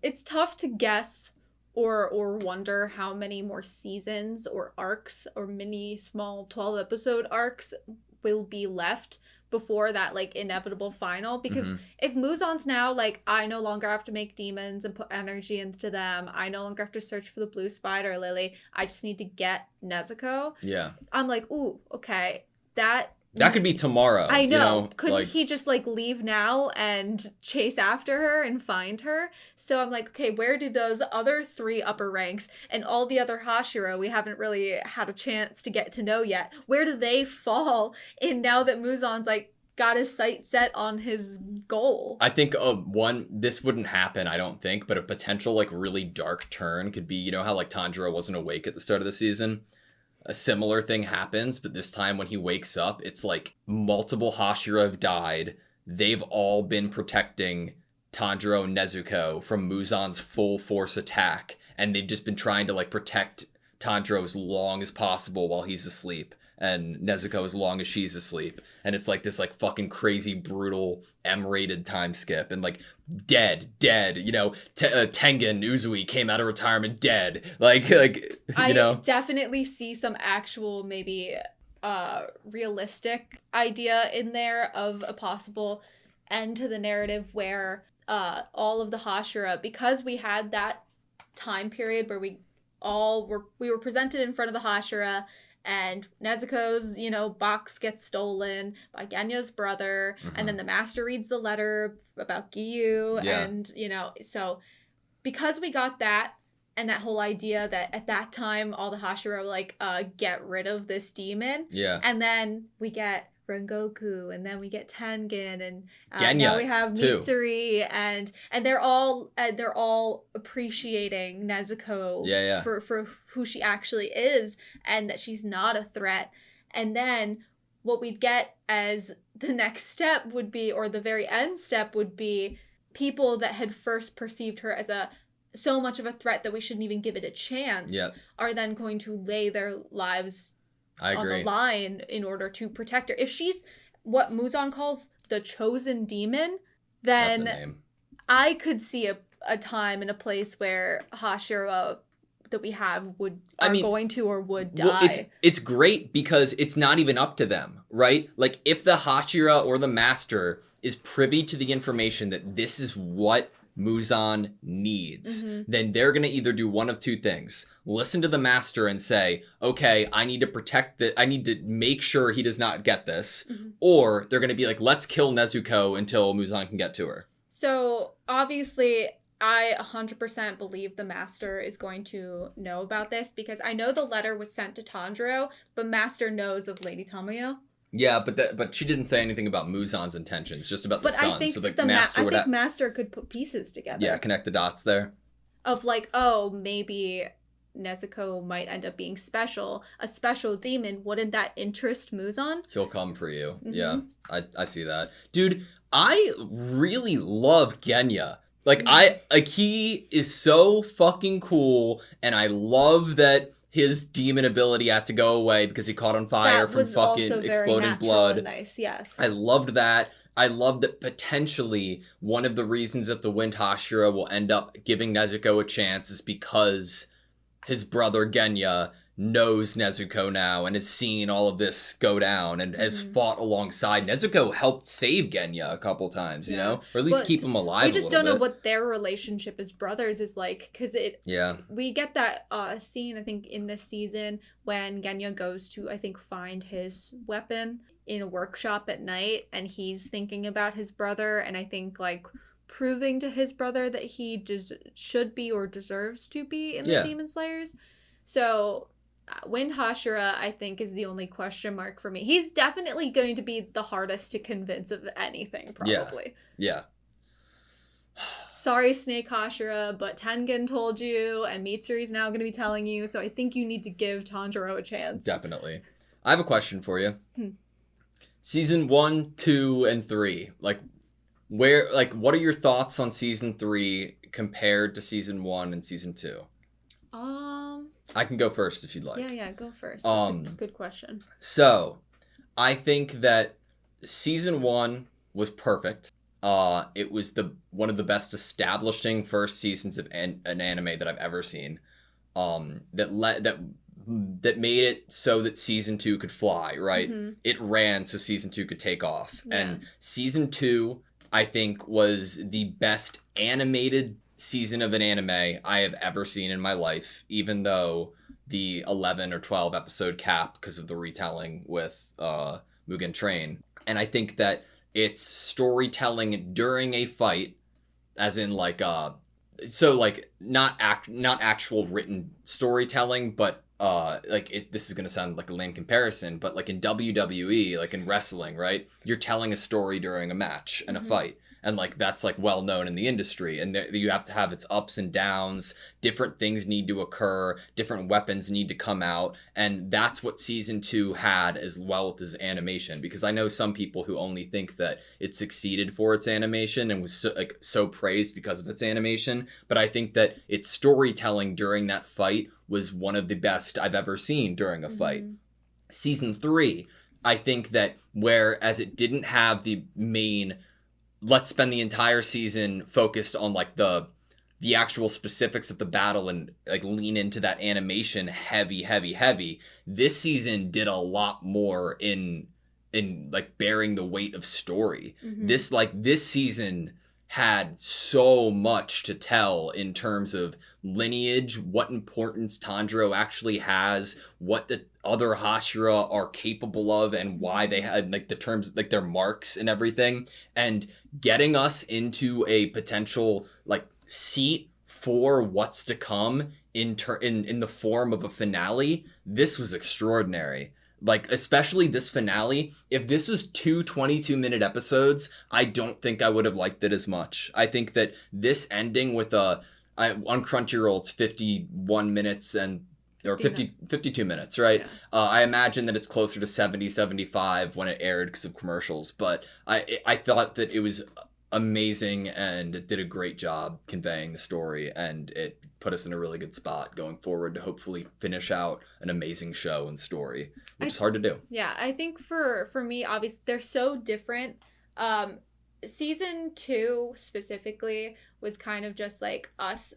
It's tough to guess or wonder how many more seasons or arcs or mini small 12 episode arcs will be left before that like inevitable final, because if Muzan's now like, I no longer have to make demons and put energy into them, I no longer have to search for the blue spider lily, I just need to get Nezuko. Yeah. I'm like, ooh, okay, that could be tomorrow. I know. You know, couldn't he just like leave now and chase after her and find her? So I'm like, okay, where do those other 3 upper ranks and all the other Hashira we haven't really had a chance to get to know yet, where do they fall in now that Muzan's like got his sight set on his goal? I think this wouldn't happen, I don't think, but a potential like really dark turn could be, you know how like Tanjiro wasn't awake at the start of the season? A similar thing happens, but this time when he wakes up, it's like multiple Hashira have died. They've all been protecting Tanjiro and Nezuko from Muzan's full force attack, and they've just been trying to like protect Tanjiro as long as possible while he's asleep, and Nezuko as long as she's asleep. And it's like this like fucking crazy brutal M-rated time skip, and like dead, you know, Tengen Uzui came out of retirement dead, like you know. I definitely see some actual maybe realistic idea in there of a possible end to the narrative where all of the Hashira, because we had that time period where we were presented in front of the Hashira, and Nezuko's, you know, box gets stolen by Genya's brother, and then the master reads the letter about Giyu, and, you know, so because we got that, and that whole idea that at that time, all the Hashira were like, get rid of this demon, and then we get Rengoku, and then we get Tengen, and now we have Mitsuri, and they're all appreciating Nezuko for who she actually is, and that she's not a threat. And then what we'd get as the next step would be, or the very end step would be, people that had first perceived her as so much of a threat that we shouldn't even give it a chance are then going to lay their lives on the line in order to protect her. If she's what Muzan calls the chosen demon, then I could see a time and a place where Hashira that we have would die. Well, it's great because it's not even up to them, right? Like if the Hashira or the master is privy to the information that this is what Muzan needs, then they're going to either do one of 2 things. Listen to the master and say, okay, I need to I need to make sure he does not get this. Or they're going to be like, let's kill Nezuko until Muzan can get to her. So obviously I 100% believe the master is going to know about this, because I know the letter was sent to Tanjiro, but master knows of Lady Tomoyo. Yeah, but she didn't say anything about Muzan's intentions, just about the son. I think so the master master could put pieces together. Yeah, connect the dots there. Of like, oh, maybe Nezuko might end up being a special demon. Wouldn't that interest Muzan? He'll come for you. Yeah, I see that. Dude, I really love Genya. Like, he is so fucking cool, and I love that his demon ability had to go away because he caught on fire from fucking exploding blood. Nice, yes. I loved that. I love that potentially one of the reasons that the Wind Hashira will end up giving Nezuko a chance is because his brother Genya knows Nezuko now and has seen all of this go down and has fought alongside. Nezuko helped save Genya a couple times, you know? Or at least keep him alive a little bit. We just don't know what their relationship as brothers is like, because we get that scene, I think, in this season when Genya goes to, I think, find his weapon in a workshop at night, and he's thinking about his brother, and I think, like, proving to his brother that he should be or deserves to be in the Demon Slayers. So Wind Hashira, I think, is the only question mark for me. He's definitely going to be the hardest to convince of anything, probably. Yeah. Sorry, Snake Hashira, but Tengen told you, and Mitsuri's now going to be telling you, so I think you need to give Tanjiro a chance. Definitely. I have a question for you. Season 1, 2, and 3. What are your thoughts on Season 3 compared to Season 1 and Season 2? I can go first if you'd like. Yeah, go first. That's a good question. So, I think that Season 1 was perfect. it was one of the best establishing first seasons of an anime that I've ever seen. That made it so that season 2 could fly, right? Mm-hmm. It ran so season 2 could take off. Yeah. And season 2, I think, was the best animated season of an anime I have ever seen in my life, even though the 11 or 12 episode cap because of the retelling with Mugen Train. And I think that it's storytelling during a fight, as in like so like not actual written storytelling, but this is gonna sound like a lame comparison, but like in WWE, like in wrestling, right? You're telling a story during a match and a fight. And like that's like well known in the industry, and you have to have its ups and downs. Different things need to occur, different weapons need to come out, and that's what season 2 had as well with its animation. Because I know some people who only think that it succeeded for its animation and was so praised because of its animation, but I think that its storytelling during that fight was one of the best I've ever seen during a fight. Season 3, I think that whereas it didn't have the main, let's spend the entire season focused on like the actual specifics of the battle and like lean into that animation heavy. This season did a lot more in like bearing the weight of story. This season had so much to tell in terms of lineage, what importance Tanjiro actually has, what the other Hashira are capable of, and why they had like the terms, like their marks and everything, and getting us into a potential like seat for what's to come in the form of a finale. This was extraordinary. Like, especially this finale, if this was 2 22-minute episodes, I don't think I would have liked it as much. I think that this ending with on Crunchyroll, it's 51 minutes or 52 minutes, right? Yeah. I imagine that it's closer to 70, 75 when it aired because of commercials, but I thought that it was amazing and it did a great job conveying the story, and it put us in a really good spot going forward to hopefully finish out an amazing show and story, which is hard to do. Yeah, I think for me, obviously, they're so different. Season 2 specifically was kind of just like us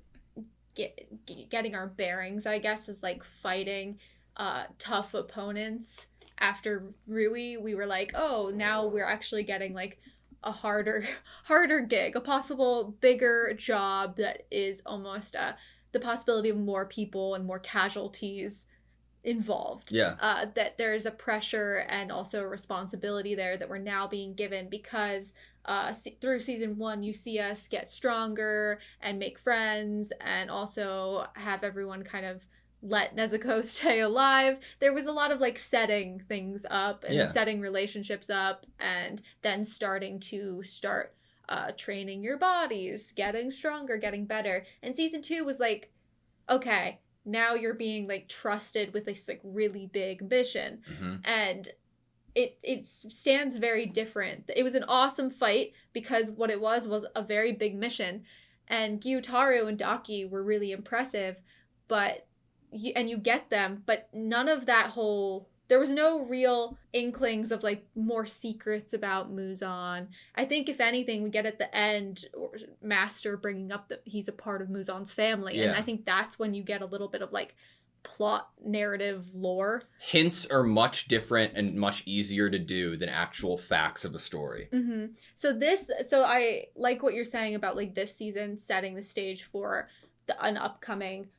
getting our bearings, I guess, as like fighting tough opponents. After Rui, we were like, oh, now we're actually getting like a harder gig, a possible bigger job that is almost the possibility of more people and more casualties involved. Yeah. That there's a pressure and also a responsibility there that we're now being given because through season 1 you see us get stronger and make friends and also have everyone kind of let Nezuko stay alive. There was a lot of like setting things up and setting relationships up and then starting training your bodies, getting stronger, getting better. And season 2 was like, okay, now you're being like trusted with this like really big mission. And it stands very different. It was an awesome fight because what it was a very big mission, and Gyutaro and Daki were really impressive, but you get them, but none of that there was no real inklings of like more secrets about Muzan. I think if anything, we get at the end Master bringing up that he's a part of Muzan's family, and I think that's when you get a little bit of like plot narrative lore. Hints are much different and much easier to do than actual facts of a story. So I like what you're saying about like this season setting the stage for an upcoming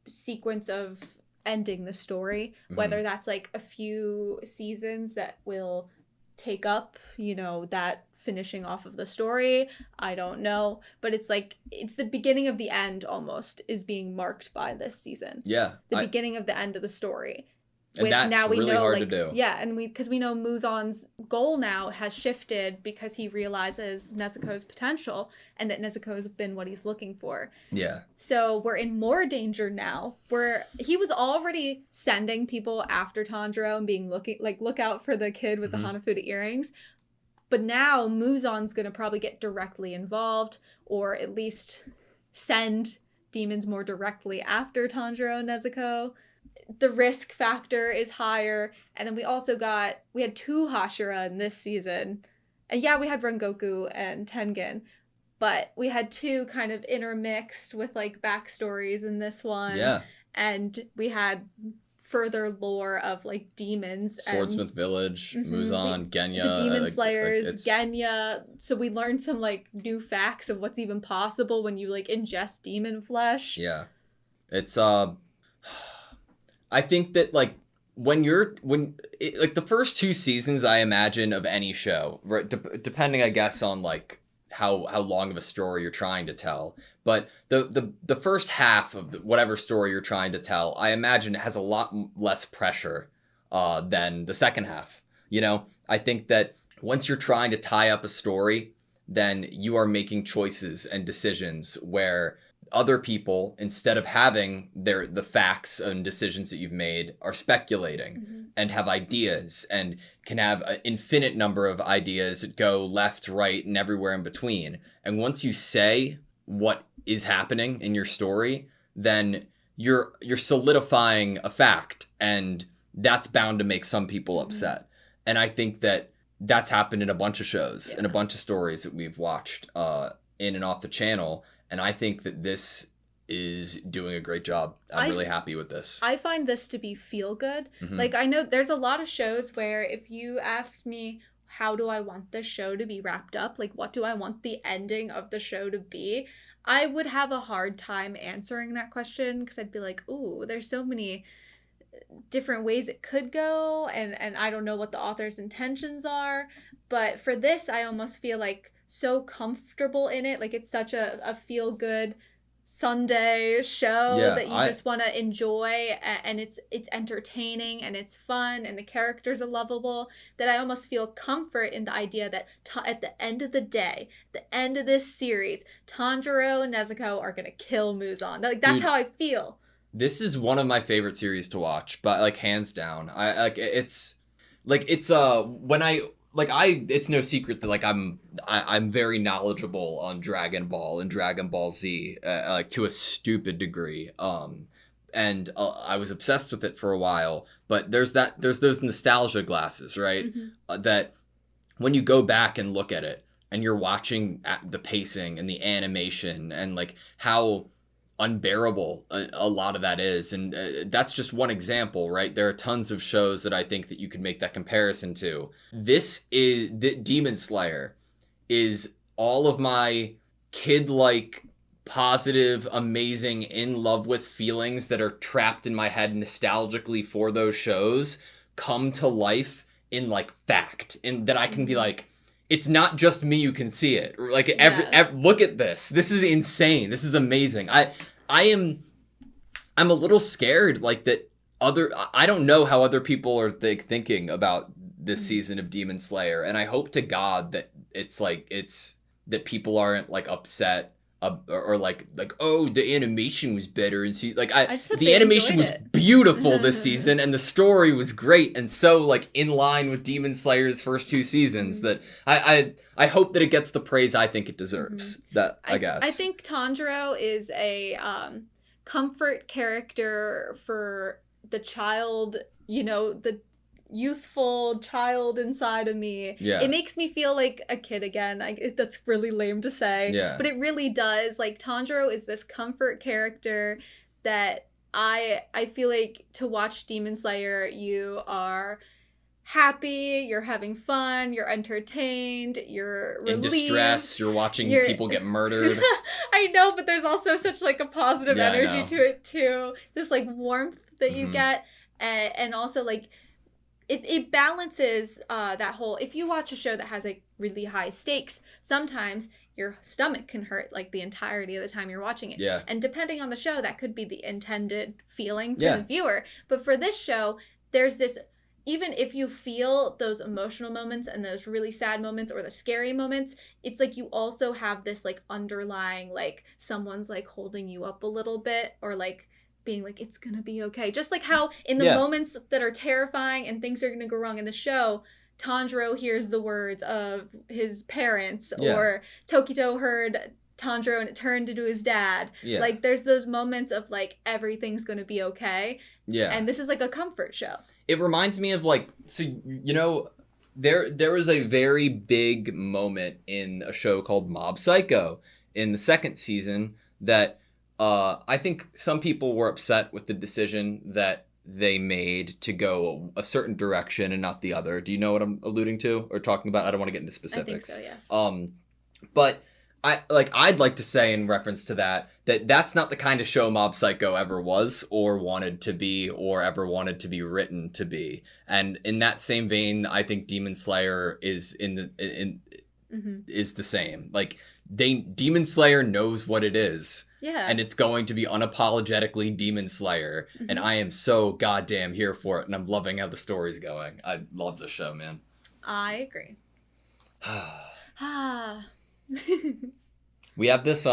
sequence of ending the story, whether that's like a few seasons that will take up, that finishing off of the story. I don't know, but it's like it's the beginning of the end almost is being marked by this season. Beginning of the end of the story. And that's now we really know, hard to do. Yeah, and because we know Muzan's goal now has shifted because he realizes Nezuko's potential and that Nezuko's been what he's looking for. Yeah. So we're in more danger now. Where he was already sending people after Tanjiro and being look out for the kid with the Hanafuda earrings. But now Muzan's gonna probably get directly involved, or at least send demons more directly after Tanjiro and Nezuko. The risk factor is higher, and then we had 2 Hashira in this season, And yeah, we had Rengoku and Tengen, but we had two kind of intermixed with like backstories in this one. Yeah. And we had further lore of like demons. Swordsmith Village, Muzan, Genya. The Demon Slayers, Genya. So we learned some like new facts of what's even possible when you like ingest demon flesh. Yeah. It's, I think that like, like the first 2 seasons, I imagine, of any show, right, depending, I guess, on like how long of a story you're trying to tell, but the first half of whatever story you're trying to tell, I imagine, has a lot less pressure than the second half. You know, I think that once you're trying to tie up a story, then you are making choices and decisions where other people, instead of having the facts and decisions that you've made, are speculating and have ideas and can have an infinite number of ideas that go left, right, and everywhere in between. And once you say what is happening in your story, then you're solidifying a fact, and that's bound to make some people upset. And I think that that's happened in a bunch of shows and a bunch of stories that we've watched in and off the channel. And I think that this is doing a great job. I'm really happy with this. I find this to be feel good. Like, I know there's a lot of shows where if you asked me, how do I want this show to be wrapped up? Like, what do I want the ending of the show to be? I would have a hard time answering that question because I'd be like, ooh, there's so many different ways it could go. And I don't know what the author's intentions are. But for this, I almost feel like so comfortable in it. Like, it's such a feel good Sunday show that you just want to enjoy, and it's entertaining and it's fun and the characters are lovable, that I almost feel comfort in the idea that at the end of the day, the end of this series, Tanjiro and Nezuko are gonna kill Muzan. Like, that's how I feel. This is one of my favorite series to watch, but like hands down. It's no secret that like I'm very knowledgeable on Dragon Ball and Dragon Ball Z, like to a stupid degree. And I was obsessed with it for a while, but there's those nostalgia glasses, right? That when you go back and look at it and you're watching the pacing and the animation and like how unbearable a lot of that is, and that's just one example, right? There are tons of shows that I think that you could make that comparison to. Demon Slayer is all of my kid-like, positive, amazing, in love with feelings that are trapped in my head nostalgically for those shows come to life in like fact, and that I can be like, it's not just me, you can see it. Like, look at this. This is insane. This is amazing. I'm a little scared, like, that I don't know how other people are thinking about this season of Demon Slayer, and I hope to God that that people aren't, like, upset or like oh, the animation was better, and the animation was beautiful this season, and the story was great, and so like in line with Demon Slayer's first 2 seasons, that I hope that it gets the praise I think it deserves. That I guess I think Tanjiro is a comfort character for the child, the youthful child inside of me. It makes me feel like a kid again. That's really lame to say, but it really does. Like, Tanjiro is this comfort character that I feel like to watch Demon Slayer, you are happy, you're having fun, you're entertained, you're relieved. In distress, you're watching people get murdered. I know, but there's also such like a positive energy to it too. This like warmth that you get, and also like it balances that whole, if you watch a show that has like really high stakes, sometimes your stomach can hurt like the entirety of the time you're watching it. And depending on the show, that could be the intended feeling for the viewer. But for this show, there's this, even if you feel those emotional moments and those really sad moments or the scary moments, it's like you also have this like underlying, like someone's like holding you up a little bit, or like being like, it's gonna be okay. Just like how in the moments that are terrifying and things are gonna go wrong in the show, Tanjiro hears the words of his parents, or Tokito heard Tanjiro and it turned into his dad. Like, there's those moments of like, everything's gonna be okay. And this is like a comfort show. It reminds me of like, so There was a very big moment in a show called Mob Psycho in the second season that I think some people were upset with the decision that they made to go a certain direction and not the other. Do you know what I'm alluding to or talking about? I don't want to get into specifics. I think so, yes. But I'd like to say in reference to that that's not the kind of show Mob Psycho ever was or wanted to be or ever wanted to be written to be. And in that same vein, I think Demon Slayer is is the same. Like Demon Slayer knows what it is. Yeah. And it's going to be unapologetically Demon Slayer. Mm-hmm. And I am so goddamn here for it. And I'm loving how the story's going. I love the show, man. I agree. We have this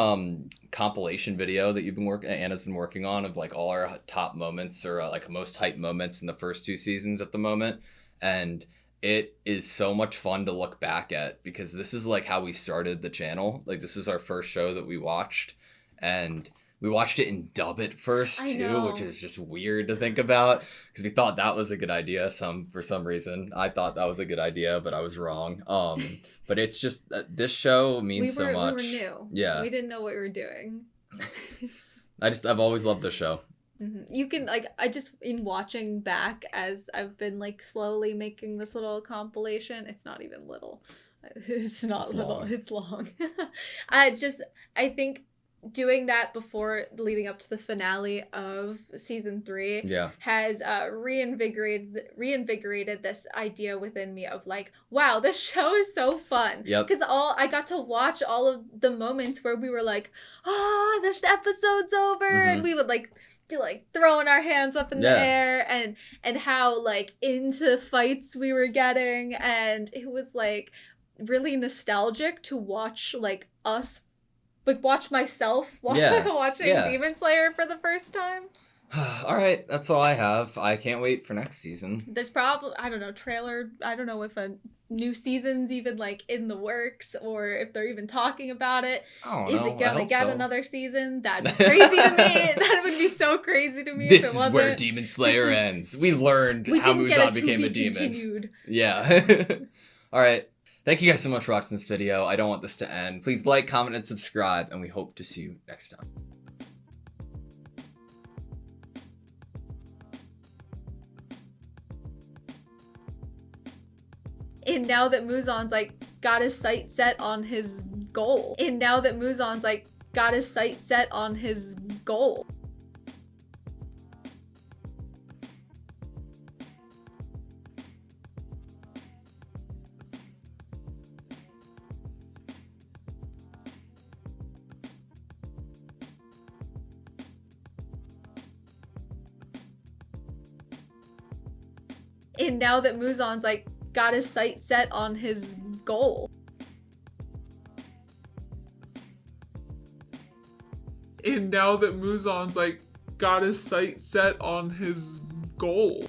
compilation video that Anna's been working on of like all our top moments or like most hype moments in the first 2 seasons at the moment. And it is so much fun to look back at because this is like how we started the channel. Like this is our first show that we watched, and we watched it in dub at first too, which is just weird to think about because we thought that was a good idea. For some reason, I thought that was a good idea, but I was wrong. But it's just this show means so much. We were new. Yeah, we didn't know what we were doing. I've always loved the show. Mm-hmm. You can in watching back as I've been like slowly making this little compilation. It's not even little. It's not little. Long. It's long. I think doing that before leading up to the finale of season 3 has reinvigorated this idea within me of like, wow, this show is so fun. Because I got to watch all of the moments where we were like, this episode's over, and we would like be like throwing our hands up in the air and how like into fights we were getting, and it was like really nostalgic to watch like us watch myself watching Demon Slayer for the first time. All right, that's all I have. I can't wait for next season. There's probably, trailer. I don't know if a new season's even like in the works or if they're even talking about it. Is it gonna get another season? That'd be crazy to me. That would be so crazy to me. This is where Demon Slayer ends. We learned how Muzan became a demon. Continued. Yeah. All right. Thank you guys so much for watching this video. I don't want this to end. Please like, comment, and subscribe, and we hope to see you next time. And now that Muzan's like got his sight set on his goal. And now that Muzan's like got his sight set on his goal. And now that Muzan's like got his sight set on his goal. And now that Muzan's like got his sight set on his goal.